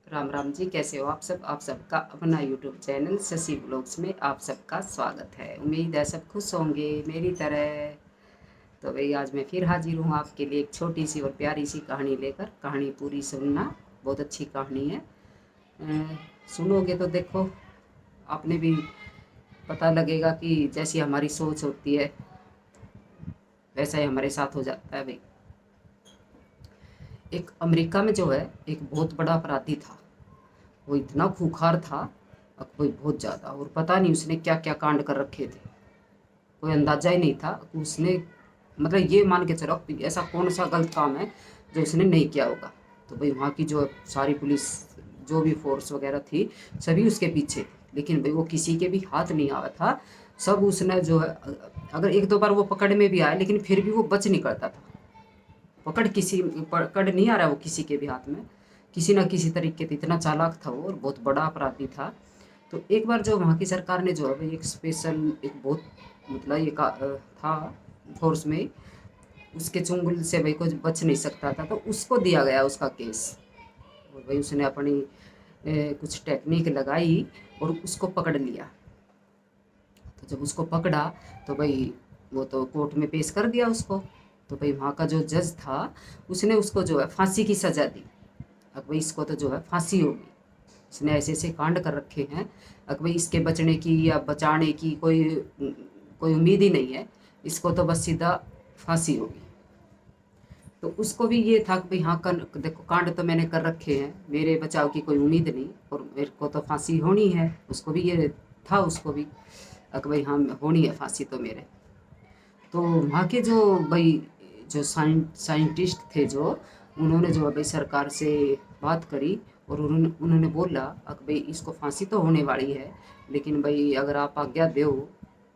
राम राम जी, कैसे हो आप सब। आप सबका अपना यूट्यूब चैनल शशि ब्लॉग्स में आप सबका स्वागत है। उम्मीद है सब खुश होंगे मेरी तरह। तो भाई आज मैं फिर हाजिर हूँ आपके लिए एक छोटी सी और प्यारी सी कहानी लेकर। कहानी पूरी सुनना, बहुत अच्छी कहानी है। सुनोगे तो देखो आपने भी पता लगेगा कि जैसी हमारी सोच होती है वैसा ही हमारे साथ हो जाता है भाई। एक अमेरिका में जो है एक बहुत बड़ा अपराधी था। वो इतना खूंखार था, कोई बहुत ज़्यादा, और पता नहीं उसने क्या क्या कांड कर रखे थे। कोई अंदाजा ही नहीं था कि उसने, मतलब ये मान के चलो कि ऐसा कौन सा गलत काम है जो उसने नहीं किया होगा। तो भाई वहाँ की जो सारी पुलिस, जो भी फोर्स वगैरह थी, सभी उसके पीछे थी, लेकिन भाई वो किसी के भी हाथ नहीं आया था। सब उसने जो है, अगर एक दो बार वो पकड़ में भी आया लेकिन फिर भी वो बच निकलता था। पकड़ नहीं आ रहा वो किसी के भी हाथ में, किसी ना किसी तरीके से। इतना चालाक था वो और बहुत बड़ा अपराधी था। तो एक बार जो वहाँ की सरकार ने जो है एक स्पेशल, एक बहुत मतलब था फोर्स में, उसके चुंगल से भाई कुछ बच नहीं सकता था, तो उसको दिया गया उसका केस। और भाई उसने अपनी कुछ टेक्निक लगाई और उसको पकड़ लिया। तो जब उसको पकड़ा तो भाई वो तो कोर्ट में पेश कर दिया उसको। तो भाई वहाँ का जो जज था उसने उसको जो है फांसी की सज़ा दी। अब भाई इसको तो जो है फांसी होगी, इसने ऐसे ऐसे कांड कर रखे हैं। अब भाई इसके बचने की या बचाने की कोई कोई उम्मीद ही नहीं है, इसको तो बस सीधा फांसी होगी। तो उसको भी ये था कि भाई हाँ, देखो कांड तो मैंने कर रखे हैं, मेरे बचाव की कोई उम्मीद नहीं और मेरे को तो फांसी होनी है। उसको भी ये था, उसको भी कि भाई हाँ होनी है फांसी तो मेरे। तो वहाँ के जो भाई जो साइंटिस्ट थे, जो उन्होंने जो है भाई सरकार से बात करी और उन्होंने उन्होंने बोला कि भाई इसको फांसी तो होने वाली है, लेकिन भाई अगर आप आज्ञा दो,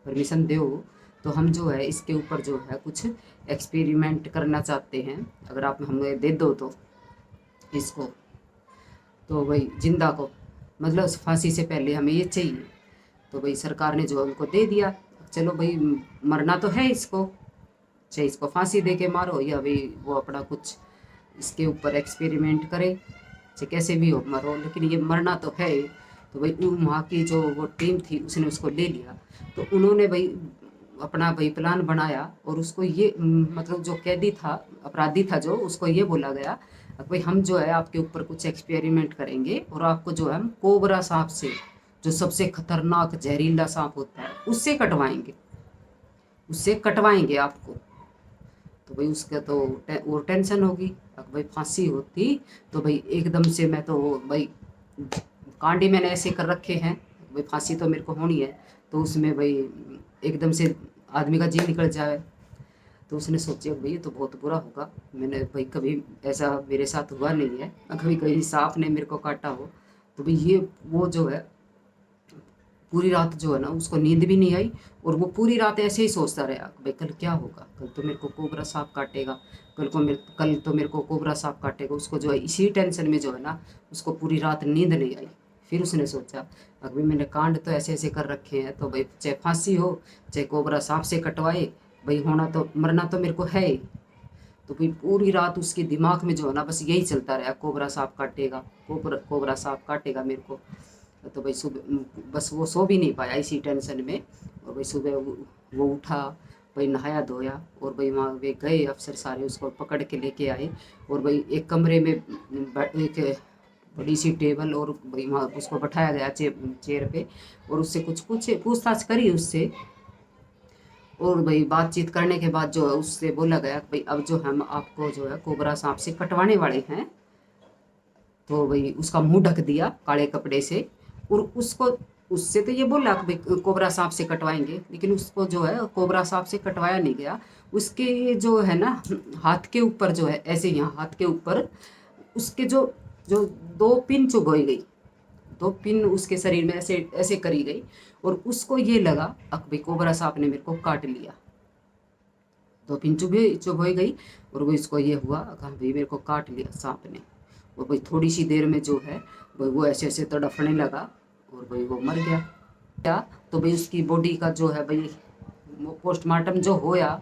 परमिशन दो, तो हम जो है इसके ऊपर जो है कुछ एक्सपेरिमेंट करना चाहते हैं। अगर आप हमें दे दो तो इसको, तो भाई जिंदा को, मतलब फांसी से पहले हमें ये चाहिए। तो भाई सरकार ने जो है उनको दे दिया। चलो भाई, मरना तो है इसको, चाहे इसको फांसी दे के मारो या भाई वो अपना कुछ इसके ऊपर एक्सपेरिमेंट करे, चाहे कैसे भी हो मरो, लेकिन ये मरना तो है। तो भाई वहाँ की जो वो टीम थी उसने उसको ले लिया। तो उन्होंने भाई अपना भाई प्लान बनाया और उसको ये मतलब जो कैदी था, अपराधी था, जो उसको ये बोला गया कि भाई हम जो है आपके ऊपर कुछ एक्सपेरिमेंट करेंगे और आपको जो है हम कोबरा सांप से, जो सबसे खतरनाक जहरीला सांप होता है, उससे कटवाएंगे, उससे कटवाएंगे आपको। तो भाई उसका तो वो टेंशन होगी। अगर भाई फांसी होती तो भाई एकदम से मैं तो भाई कांड ही मैंने ऐसे कर रखे हैं, भाई फांसी तो मेरे को होनी है, तो उसमें भाई एकदम से आदमी का जी निकल जाए। तो उसने सोचा भाई ये तो बहुत बुरा होगा, मैंने भाई कभी ऐसा मेरे साथ हुआ नहीं है, कभी कहीं सांप ने मेरे को काटा हो। तो भाई ये वो जो है पूरी रात जो है ना उसको नींद भी नहीं आई, और वो पूरी रात ऐसे ही सोचता रहा भाई कल क्या होगा, कल तो मेरे को कोबरा सांप काटेगा, कल तो मेरे को कोबरा सांप काटेगा। उसको जो है इसी टेंशन में जो है ना उसको पूरी रात नींद नहीं आई। फिर उसने सोचा अभी मैंने कांड तो ऐसे ऐसे कर रखे हैं, तो भाई चाहे फांसी हो चाहे कोबरा सांप से कटवाए, भाई होना तो मरना तो मेरे को है ही। तो भाई पूरी रात उसके दिमाग में जो है ना बस यही चलता रहा, कोबरा सांप काटेगा, कोबरा सांप काटेगा मेरे को। तो भाई सुबह बस वो सो भी नहीं पाया इसी टेंशन में। और भाई सुबह वो उठा, भाई नहाया धोया और भाई वहाँ वे गए अफसर सारे, उसको पकड़ के लेके आए। और भाई एक कमरे में एक बड़ी सी टेबल, और भाई वहाँ उसको बैठाया गया चेयर पे, और उससे कुछ पूछताछ करी उससे। और भाई बातचीत करने के बाद जो है उससे बोला गया कि भाई अब जो हम आपको जो है कोबरा सांप से कटवाने वाले हैं। तो भाई उसका मुंह ढक दिया काले कपड़े से, और उसको उससे तो ये बोला कि भाई कोबरा सांप से कटवाएंगे, लेकिन उसको जो है कोबरा सांप से कटवाया नहीं गया। उसके जो है ना हाथ के ऊपर जो है, ऐसे यहाँ हाथ के ऊपर उसके जो जो दो पिन चुभोई गई, दो पिन उसके शरीर में ऐसे ऐसे करी गई। और उसको ये लगा कि भाई कोबरा सांप ने मेरे को काट लिया, दो पिन चुभोई गई। और वो इसको ये हुआ कि हाँ भाई मेरे को काट लिया सांप ने। और भाई थोड़ी सी देर में जो है भाई वो ऐसे ऐसे तड़फने लगा और भाई वो मर गया। तो भाई उसकी बॉडी का जो है भाई वो पोस्टमार्टम जो होया,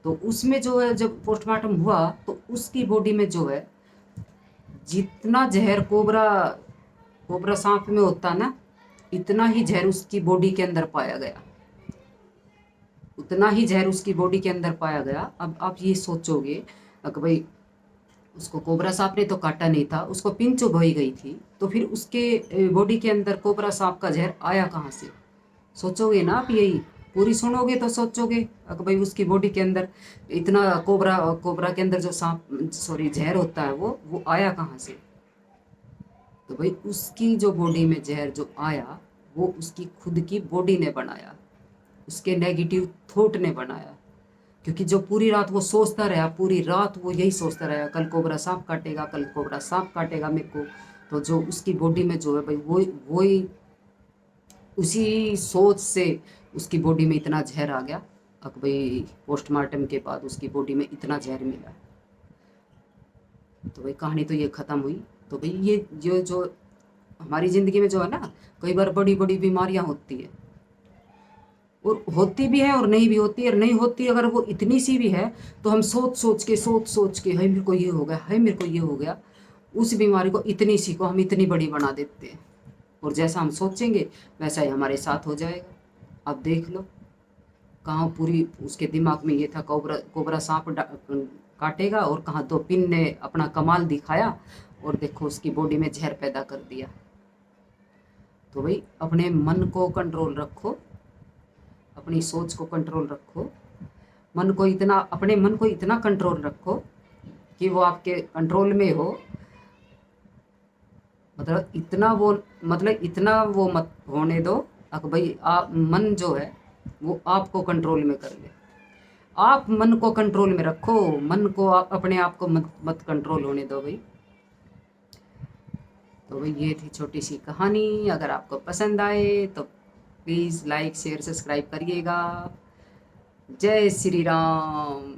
तो उसमें जो है जब पोस्टमार्टम हुआ तो उसकी बॉडी में जो है जितना जहर कोबरा कोबरा सांप में होता ना, इतना ही जहर उसकी बॉडी के अंदर पाया गया, उतना ही जहर उसकी बॉडी के अंदर पाया गया। अब आप ये सोचोगे कि भाई उसको कोबरा सांप ने तो काटा नहीं था, उसको पिन चुभोई गई थी, तो फिर उसके बॉडी के अंदर कोबरा सांप का जहर आया कहाँ से? सोचोगे ना आप यही, पूरी सुनोगे तो सोचोगे कि भाई उसकी बॉडी के अंदर इतना कोबरा कोबरा के अंदर जो सांप सॉरी जहर होता है वो आया कहाँ से? तो भाई उसकी जो बॉडी में जहर जो आया वो उसकी खुद की बॉडी ने बनाया, उसके नेगेटिव थॉट ने बनाया। क्योंकि जो पूरी रात वो सोचता रहा, पूरी रात वो यही सोचता रहा, कल कोबरा सांप काटेगा, कल कोबरा सांप काटेगा मेरे को। तो जो उसकी बॉडी में जो है भाई वो ही उसी सोच से उसकी बॉडी में इतना जहर आ गया। अब भाई पोस्टमार्टम के बाद उसकी बॉडी में इतना जहर मिला। तो भाई कहानी तो ये ख़त्म हुई। तो भाई ये जो हमारी ज़िंदगी में जो है ना, कई बार बड़ी बड़ी बीमारियां होती है, और होती भी है और नहीं भी होती है। और नहीं होती अगर वो इतनी सी भी है तो हम सोच सोच के हाय मेरे को ये हो गया, हाय मेरे को ये हो गया, उस बीमारी को इतनी सी को हम इतनी बड़ी बना देते हैं। और जैसा हम सोचेंगे वैसा ही हमारे साथ हो जाएगा। अब देख लो कहाँ पूरी उसके दिमाग में ये था कोबरा कोबरा सांप काटेगा, और कहाँ तो पिन ने अपना कमाल दिखाया और देखो उसकी बॉडी में जहर पैदा कर दिया। तो भाई अपने मन को कंट्रोल रखो, अपनी सोच को कंट्रोल रखो, मन को इतना अपने मन को इतना कंट्रोल रखो कि वो आपके कंट्रोल में हो। मतलब इतना वो मत होने दो कि भाई आप मन जो है वो आपको कंट्रोल में कर ले। आप मन को कंट्रोल में रखो, मन को आप अपने आप को मत कंट्रोल होने दो भाई। तो भाई ये थी छोटी सी कहानी। अगर आपको पसंद आए तो प्लीज़ लाइक शेयर सब्सक्राइब करिएगा। जय श्री राम।